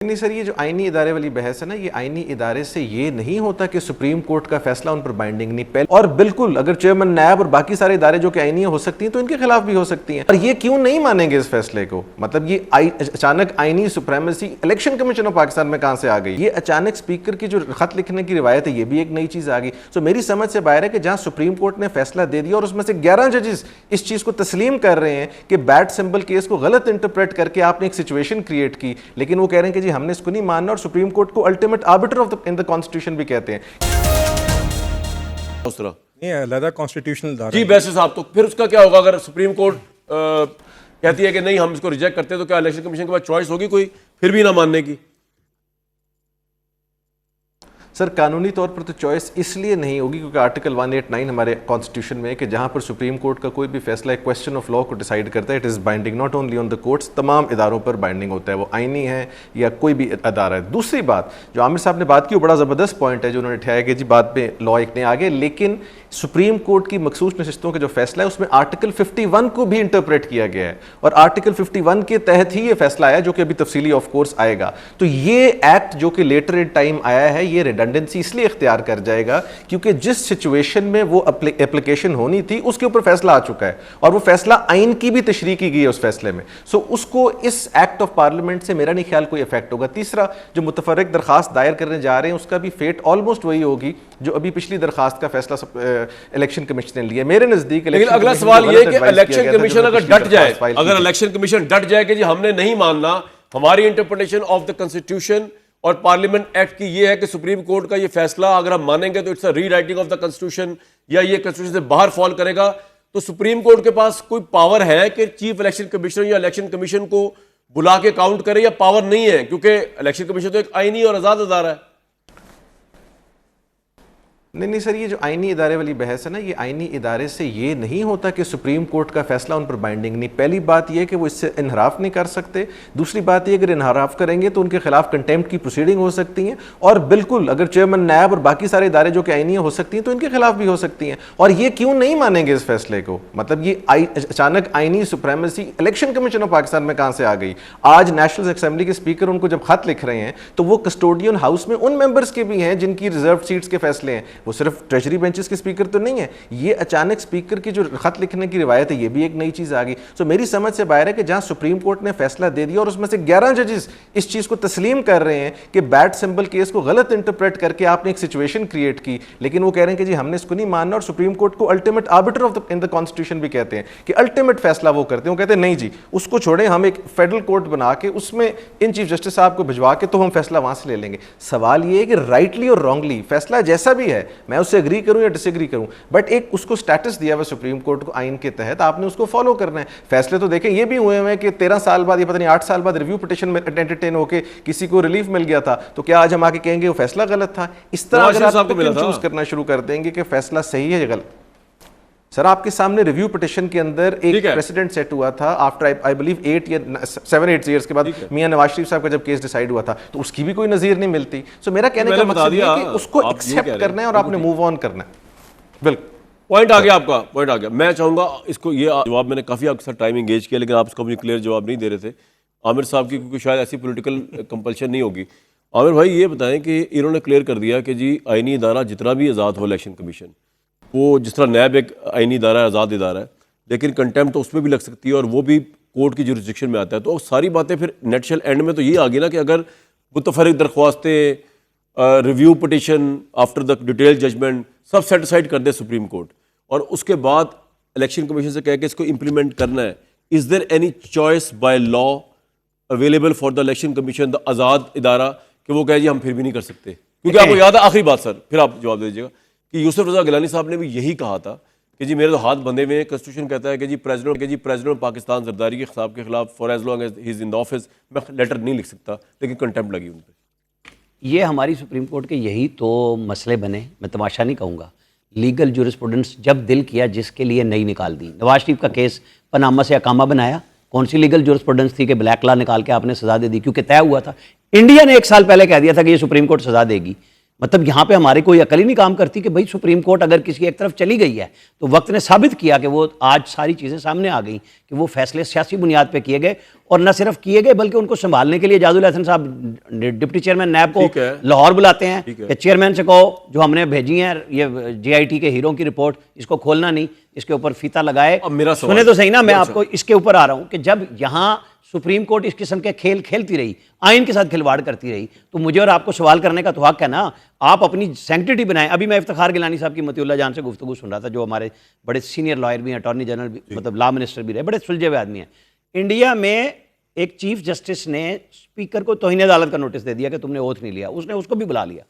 नहीं सर, ये जो आईनी इदारे वाली बहस है ना, ये आईनी इदारे से ये नहीं होता कि सुप्रीम कोर्ट का फैसला उन पर बाइंडिंग नहीं। पहले और बिल्कुल अगर चेयरमैन नायब और बाकी सारे इदारे जो कि आईनी हो सकती हैं तो इनके खिलाफ भी हो सकती हैं। और ये क्यों नहीं मानेंगे इस फैसले को? मतलब ये अचानक आईनी supremacy election commission of Pakistan में कहां से आ गई? ये अचानक स्पीकर की जो खत लिखने की रिवायत है, ये भी एक नई चीज आ गई। तो मेरी समझ से बाहर है कि जहां सुप्रीम कोर्ट ने फैसला दे दिया और उसमें से 11 जजेस इस चीज को तस्लीम कर रहे हैं कि बैट सिंबल केस को गलत इंटरप्रेट करके आपने एक सिचुएशन क्रिएट की, लेकिन वो कह रहे हैं कि जी हमने इसको नहीं मानना, और सुप्रीम कोर्ट को ultimate arbiter of the in the constitution भी कहते हैं। नहीं अलग कॉन्स्टिट्यूशनल जी वैसे साहब, तो फिर उसका क्या होगा अगर सुप्रीम कोर्ट कहती है कि नहीं हम इसको रिजेक्ट करते हैं, तो क्या इलेक्शन कमीशन के पास चॉइस होगी कोई फिर भी ना मानने की? सर कानूनी तौर पर तो चॉइस इसलिए नहीं होगी क्योंकि आर्टिकल 189 हमारे कॉन्स्टिट्यूशन में है कि जहां पर सुप्रीम कोर्ट का कोई भी फैसला एक क्वेश्चन ऑफ लॉ को डिसाइड करता है, it is binding not only on the courts, तमाम इदारों पर बाइंडिंग होता है, वो आईनी है या कोई भी अदारा है। दूसरी बात जो आमिर साहब ने बात की, वो बड़ा ज़बरदस्त पॉइंट है जो उन्होंने उठाया कि जी बाद में लॉ एक ने आगे, लेकिन सुप्रीम कोर्ट की मखसूस नशिस्तों का जो फैसला है उसमें आर्टिकल 51 को भी इंटरप्रेट किया गया है, और आर्टिकल 51 के तहत ही ये फैसला आया जो कि अभी तफसीली ऑफ कोर्स आएगा। तो ये एक्ट जो कि लेटर इन टाइम आया है, ये रिडंडेंसी इसलिए इख्तियार कर जाएगा क्योंकि जिस सिचुएशन में वो एप्लीकेशन होनी थी उसके ऊपर फैसला आ चुका है, और वो फैसला आइन की भी तशरीह की गई है उस फैसले में। सो उसको इस एक्ट ऑफ पार्लियामेंट से मेरा नहीं ख्याल कोई इफेक्ट होगा। तीसरा, जो मुतफर्रिक दरखास्त दायर करने जा रहे हैं उसका भी फेट ऑलमोस्ट वही होगी जो अभी पिछली दरखास्त का फैसला इलेक्शन कमीशन ने लिया। मेरे नजदीक लेकिन अगला सवाल ये कि इलेक्शन कमीशन अगर डट जाए, अगर इलेक्शन कमीशन डट जाए कि जी हमने नहीं मानना, हमारी इंटरप्रिटेशन ऑफ द कॉन्स्टिट्यूशन और पार्लियामेंट एक्ट की ये है कि सुप्रीम कोर्ट का ये फैसला अगर हम मानेंगे तो it's a rewriting of the constitution, या ये कॉन्स्टिट्यूशन से बाहर फॉल करेगा, तो सुप्रीम कोर्ट के पास कोई पावर है कि चीफ इलेक्शन कमिश्नर या इलेक्शन कमीशन को बुला के काउंट करे, या पावर नहीं है क्योंकि इलेक्शन कमीशन तो एक आईनी और आजाद अदारा है? नहीं सर, ये जो आईनी इदारे वाली बहस है ना, ये आईनी इदारे से ये नहीं होता कि सुप्रीम कोर्ट का फैसला उन पर बाइंडिंग नहीं। पहली बात ये कि वो इससे इनहराफ नहीं कर सकते। दूसरी बात ये अगर इनहराफ करेंगे तो उनके खिलाफ कंटेम्प्ट की प्रोसीडिंग हो सकती हैं, और बिल्कुल अगर चेयरमैन नायब और बाकी सारे इदारे जो कि आईनी हो सकती हैं तो इनके खिलाफ भी हो सकती हैं। और ये क्यों नहीं मानेंगे इस फैसले को? मतलब ये अचानक आईनी supremacy election commission of Pakistan में कहां से आ गई? आज नेशनल असेंबली के स्पीकर उनको जब खत लिख रहे हैं तो वो कस्टोडियन हाउस में उन मेंबर्स के भी हैं जिनकी रिजर्व सीट्स के फैसले हैं, वो सिर्फ ट्रेजरी बेंचेस के स्पीकर तो नहीं है। ये अचानक स्पीकर की जो खत लिखने की रिवायत है, ये भी एक नई चीज आ गई। सो मेरी समझ से बाहर है कि जहां सुप्रीम कोर्ट ने फैसला दे दिया और उसमें से 11 जजेस इस चीज को तस्लीम कर रहे हैं कि बैट सिंबल केस को गलत इंटरप्रेट करके आपने एक सिचुएशन क्रिएट की, लेकिन वो कह रहे हैं कि जी हमने इसको नहीं मानना, और सुप्रीम कोर्ट को ultimate arbiter of the in the constitution भी कहते हैं कि अल्टीमेट फैसला वो करते हैं। वो कहते हैं नहीं जी उसको छोड़े, हम एक फेडरल कोर्ट बना के उसमें इन चीफ जस्टिस साहब को भिजवा के तो हम फैसला वहां से ले लेंगे। सवाल ये है कि राइटली और रॉन्गली फैसला जैसा भी है, मैं उससे एग्री करूं या डिसएग्री करूं, बट एक उसको स्टेटस दिया हुआ सुप्रीम कोर्ट को आइन के तहत, आपने उसको फॉलो करना है। फैसले तो देखें ये भी हुए हैं कि 13 साल बाद, ये पता नहीं 8 साल बाद रिव्यू पिटीशन में एंटरटेन होकर किसी को रिलीफ मिल गया था, तो क्या आज हम आके कहेंगे वो फैसला गलत था? इस तरह अगर आप चूज करना शुरू कर देंगे कि फैसला सही है या गलत। सर आपके सामने रिव्यू पिटीशन के अंदर एक प्रेसिडेंट सेट हुआ था आफ्टर आई बिलीव 8 या 7-8 इयर्स के बाद मियां नवाज शरीफ साहब का जब केस डिसाइड हुआ था, तो उसकी भी कोई नजीर नहीं मिलती। सो मेरा कहने का मकसद ये है कि उसको एक्सेप्ट करना है और आपने मूव ऑन करना है। बिल्कुल पॉइंट आ गया, आपका पॉइंट आ गया। मैं चाहूंगा इसको, ये जवाब मैंने काफी आपके साथ टाइम एंगेज किया लेकिन आप इसको मुझे क्लियर जवाब नहीं दे रहे थे आमिर साहब की, क्योंकि शायद ऐसी पॉलिटिकल कंपल्शन नहीं होगी। आमिर भाई ये बताएं कि इन्होंने क्लियर कर दिया कि जी आईनी इदारा जितना भी आज़ाद हो इलेक्शन कमीशन, वो जिस तरह नैब एक आईनी इदारा है, आज़ाद इदारा है, लेकिन कंटेम्प्ट तो उसमें भी लग सकती है और वो भी कोर्ट की जुरिस्डिक्शन में आता है। तो सारी बातें फिर नेटशल एंड में तो ये आ गई ना कि अगर मुतफर्रिक दरख्वास्तें, review petition after the detail judgment सब सेटिसाइड कर दे सुप्रीम कोर्ट, और उसके बाद इलेक्शन कमीशन से कह के इसको इम्प्लीमेंट करना है, is there any choice by law available for the election commission, the आज़ाद इदारा, कि वो कहे जी हम फिर भी नहीं कर सकते? क्योंकि आपको याद है, आखिरी बात सर फिर आप जवाब दे दीजिएगा, कि यूसुफ रजा गिलानी साहब ने भी यही कहा था कि जी मेरे तो हाथ बंधे हुए हैं, कॉन्स्टिट्यूशन कहता है कि जी प्रेसिडेंट ऑफ पाकिस्तान जरदारी के साहब के खिलाफ for as long as he is in the office मैं लेटर नहीं लिख सकता, लेकिन कंटेम्प्ट लगी उन पर। ये हमारी सुप्रीम कोर्ट के यही तो मसले बने, मैं तमाशा नहीं कहूँगा। लीगल जूरिस्प्रूडेंस जब दिल किया जिसके लिए नई निकाल दी। नवाज शरीफ का केस पनामा से अकामा बनाया, कौन सी लीगल जूरिस्प्रूडेंस थी कि ब्लैक लॉ निकाल के आपने सज़ा दे दी? क्योंकि तय हुआ था, इंडिया ने 1 साल पहले कह दिया था कि ये सुप्रीम कोर्ट सज़ा देगी। मतलब यहाँ पे हमारी कोई अकल ही नहीं काम करती कि भाई सुप्रीम कोर्ट अगर किसी एक तरफ चली गई है तो वक्त ने साबित किया कि वो आज सारी चीज़ें सामने आ गई कि वो फैसले सियासी बुनियाद पे किए गए, और न सिर्फ किए गए बल्कि उनको संभालने के लिए जादुल हसन साहब डिप्टी चेयरमैन नैब को लाहौर बुलाते हैं कि चेयरमैन से कहो जो हमने भेजी है ये JIT के हीरों की रिपोर्ट, इसको खोलना नहीं, इसके ऊपर फीता लगाए। अब मेरा सवाल सुने तो सही ना, मैं आपको इसके ऊपर आ रहा हूँ कि जब यहाँ सुप्रीम कोर्ट इस किस्म के खेल खेलती रही, आइन के साथ खिलवाड़ करती रही, तो मुझे और आपको सवाल करने का तो हक है ना। आप अपनी सैंक्टिटी बनाएं। अभी मैं इफ्तिखार गिलानी साहब की मतीउल्लाह जान से गुफ्तगू सुन रहा था, जो हमारे बड़े सीनियर लॉयर भी हैं, अटॉर्नी जनरल भी, मतलब लॉ मिनिस्टर भी रहे, बड़े सुलझे हुए आदमी हैं। इंडिया में एक चीफ जस्टिस ने स्पीकर को तौहीन अदालत का नोटिस दे दिया कि तुमने ओथ नहीं लिया, उसने उसको भी बुला लिया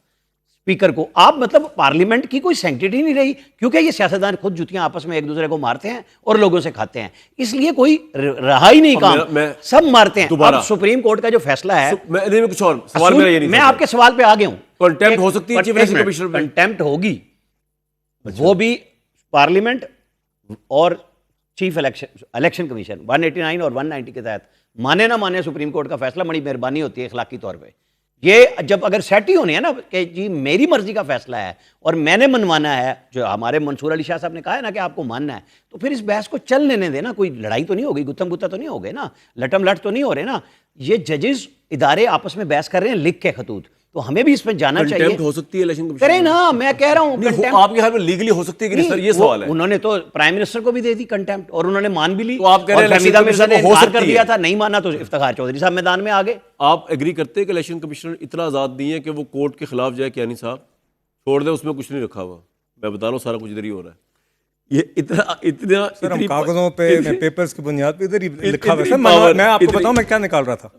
स्पीकर को। आप मतलब पार्लियामेंट की कोई सैंक्टिटी नहीं रही, क्योंकि ये सियासतदान खुद जुतियां आपस में एक दूसरे को मारते हैं और लोगों से खाते हैं, इसलिए कोई रहा ही नहीं काम, सब मारते हैं। अब सुप्रीम कोर्ट का जो फैसला है, मैं कुछ और सवाल मेरा ये नहीं, मैं आपके सवाल पे आ गया हूं। कंटेम्प्ट हो सकती है चीफ इलेक्शन कमिश्नर पे? कंटेम्प्ट होगी, वो भी पार्लियामेंट और चीफ इलेक्शन कमीशन 189 और 190 के तहत माने ना माने सुप्रीम कोर्ट का फैसला, बड़ी मेहरबानी होती है अखलाकी तौर पे। ये जब अगर सेट ही होनी है ना कि जी मेरी मर्जी का फैसला है और मैंने मनवाना है, जो हमारे मंसूर अली शाह साहब ने कहा है ना कि आपको मानना है, तो फिर इस बहस को चल लेने देना। कोई लड़ाई तो नहीं होगी, गुत्थम गुत्ता तो नहीं हो गए ना, लटम लट तो नहीं हो रहे ना। ये जजेस इदारे आपस में बहस कर रहे हैं लिख के खतूत, तो हमें भी इसमें जाना चाहिए। कंटेम्प्ट हो सकती है इलेक्शन कमीशन? करें ना, मैं कह रहा हूं आपके हाल में लीगली हो सकती है कि सर, ये सवाल है। उन्होंने तो प्राइम मिनिस्टर को भी दे दी कंटेम्प्ट और उन्होंने मान भी ली। तो आप कह रहे हैं हमीदा मिर्जा ने हो इनकार कर दिया था, नहीं माना तो इफ्तिखार चौधरी साहब मैदान में आ गए। आप एग्री करते हैं कि इलेक्शन कमिश्नर इतना आजाद नहीं है कि वो कोर्ट के खिलाफ जाए? कियानी साहब छोड़ दे, उसमें कुछ नहीं रखा हुआ, मैं बता रहा हूँ सारा कुछ इधर ही हो रहा है। ये इतना सर, हम कागजों पे पेपर्स की बुनियाद पे इधर ही लिखा हुआ है। मैं आपको बताऊं मैं क्या निकाल रहा था,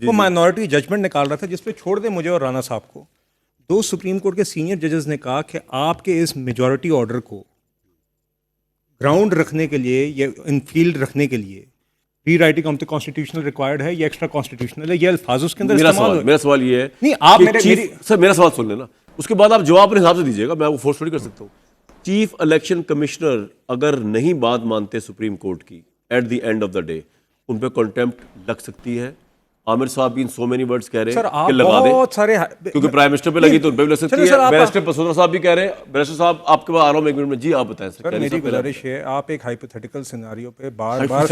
वो माइनॉरिटी जजमेंट निकाल रहा था जिसपे छोड़ दे मुझे और राणा साहब को। दो सुप्रीम कोर्ट के सीनियर जजेस ने कहा कि आपके इस मेजॉरिटी ऑर्डर को ग्राउंड रखने के लिए या इन फील्ड रखने के लिए री writing of the constitutional required है या एक्स्ट्रा कॉन्स्टिट्यूशनल है, ये अल्फाज उसके अंदर मेरा सवाल ये है, नहीं आप सर मेरा सवाल सुन लेना, उसके बाद आप जवाब अपने हिसाब से दीजिएगा, मैं वो फोर्स थोड़ी कर सकता हूँ। चीफ इलेक्शन कमिश्नर अगर नहीं बात मानते सुप्रीम कोर्ट की, at the end of the day उन पर कंटेम्प्ट लग सकती है। आमिर साहब भी इन सो मेनी वर्ड्स कह रहे हैं कि लगा बहुत सारे, क्योंकि प्राइम मिनिस्टर पे लगी तो उन पे भी लग सकती है। बैरिस्टर पसोरा साहब भी कह रहे हैं। बैरिस्टर साहब आपके पास आ रहा हूं 1 मिनट में, जी आप बताएं सर। मेरी गुजारिश है, आप एक हाइपोथेटिकल सिनेरियो पे बार बार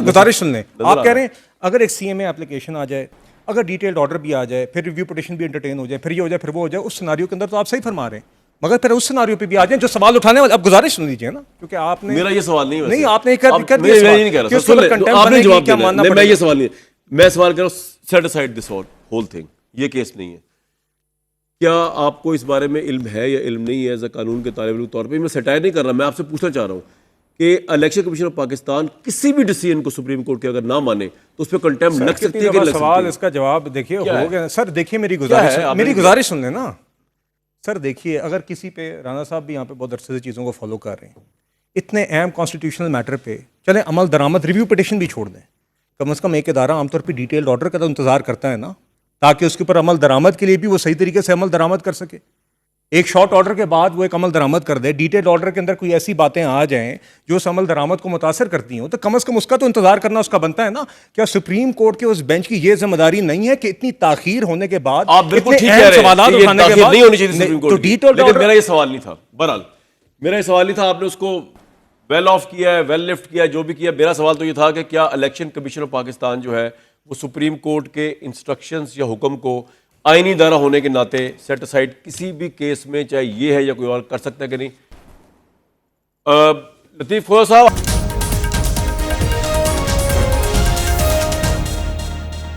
गुजारिश सुन लें। आप कह रहे हैं अगर एक CMA एप्लीकेशन आ जाए, अगर डिटेल्ड ऑर्डर भी आ जाए, फिर रिव्यू पिटीशन भी एंटरटेन हो जाए, फिर ये हो जाए, फिर वो हो जाए, उस सिनेरियो के अंदर तो आप सही फरमा रहे हैं, मगर फिर उस सिनेरियो पे भी आ जाए जो सवाल उठाने वाले। अब गुजारिश सुन लीजिए ना, क्योंकि आपने, मेरा ये सवाल नहीं आपने कर दिया, मैं ये सवाल नहीं, मैं सवाल कर रहा हूँ set aside this whole thing, ये केस नहीं है। क्या आपको इस बारे में इल्म है या इल्म नहीं है? एज अ कानून के तालिब इल्म तौर पे मैं सटायर नहीं कर रहा, मैं आपसे पूछना चाह रहा हूँ कि इलेक्शन कमीशन ऑफ पाकिस्तान किसी भी डिसीजन को सुप्रीम कोर्ट के अगर ना माने तो उस पर कंटेम्प्ट लग सकती है कि लग सवाल इसका जवाब देखिए हो गया सर। देखिए मेरी गुजारिश सुन लेना सर। देखिए अगर किसी पे, राणा साहब भी यहाँ पे बहुत अरसे से चीज़ों को फॉलो कर रहे हैं, इतने अहम कॉन्स्टिट्यूशनल मैटर पे चले अमल दरामद रिव्यू पिटीशन भी छोड़ दें, कम से कम एक इदारा आमतौर पे डिटेल्ड ऑर्डर का तो इंतजार करता है ना, ताकि उसके ऊपर अमल दरामद के लिए भी वो सही तरीके से अमल दरामद कर सके। एक शॉर्ट ऑर्डर के बाद वो एक अमल दरामद कर दे, डिटेल्ड ऑर्डर के अंदर कोई ऐसी बातें आ जाएं जो उस अमल दरामद को मुतासर करती हों, तो कम से कम उसका तो इंतजार करना उसका बनता है ना। क्या सुप्रीम कोर्ट के उस बेंच की ये जिम्मेदारी नहीं है कि इतनी ताखीर होने के बाद, आप बिल्कुल ठीक कह रहे हैं, सवाल उठाने के बाद नहीं होनी चाहिए सुप्रीम कोर्ट की, लेकिन मेरा ये सवाल नहीं था। बहरहाल मेरा ये सवाल नहीं था, आपने उसको वेल ऑफ किया है, वेल लिफ्ट किया है, जो भी किया। मेरा सवाल तो ये था कि क्या इलेक्शन कमीशन ऑफ पाकिस्तान जो है वो सुप्रीम कोर्ट के इंस्ट्रक्शंस या हुक्म को आईनी इदारा होने के नाते सेट असाइड किसी भी केस में, चाहे ये है या कोई और, कर सकता है कि नहीं? लतीफ खोया साहब।